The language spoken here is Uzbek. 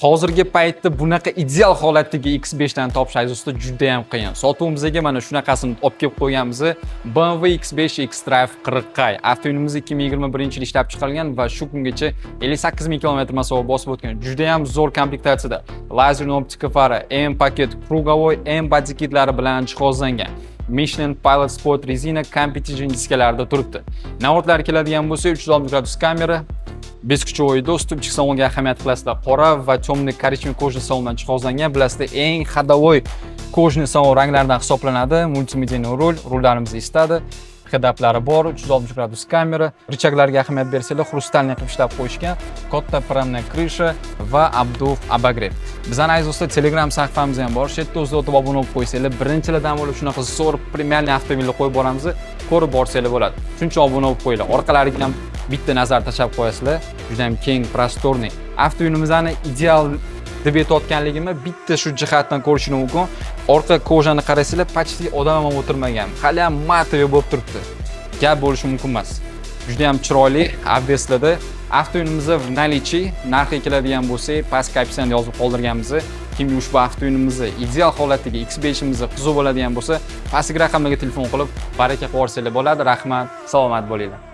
Hozirgi paytda bunaqa ideal holatdagi X5 dan topish azizda juda ham qiyin. Sotuvimizga mana shunaqasini olib kelib qo'yganmiz. BMW X5 X-Drive 40i. Avtomobilimiz 2021-yil ishlab chiqarilgan va shu kungacha 58 ming kilometr masofa bosib o'tgan. Juda ham zo'r komplektatsiyada. Lazer optika fari, M paket, krugovoy, M body kitlari bilan jihozlangan. Michelin Pilot Sport rezina competition diskalarida turibdi. Navodlar keladigan bo'lsa 360 gradus kamera, beskutchovoy dostуп, ichki salonga ahamiyat qilasizlar. Qora va temный korичневый кожаный salondan jihozlangan. Bilasizlar, eng ходовой кожаный salon ranglaridan hisoblanadi. Multimedial rullarimiz istadi. Head-uplari bor, 360 gradus kamera, richaglarga ahamiyat bersanglar, xrustalniy qilib ishlab qo'yishgan, katta pramная крыша va обдув обогрев. Bizning aziz do'stlar, Telegram sahifamiz ham bor. Shu yerda o'zingizlar obuna bo'lib qo'ysanglar, birinchilardan bo'lib shunaqa zo'r premialniy avtomobilni qo'yib boramiz, ko'rib borsanglar bo'ladi. Shuncha obuna bo'lib qo'yinglar. Orqalariga ham bitta nazar tashlab qo'yasizlar. Juda ham keng, prostorniy. Avtomobilimizni ideal deb aytayotganligimni bitta shu jihatdan ko'rishingiz mumkin. Orqa kojani qarasanglar, почти odam ham o'tirmagan. Hali ham matoviy bo'lib turibdi. Gap bo'lishi mumkin emas. Juda ham chiroyli, obveslarda avtomobilimizni в наличии narxi keladigan bo'lsa, pastga opsiyani yozib qoldirganmiz. Kimga ushbu avtomobilimizni ideal holatdagi X5imizni qiziq bo'ladigan bo'lsa, pastki raqamlarga telefon qilib, baraka qilib olsanglar bo'ladi. Rahmat, salomat bo'linglar.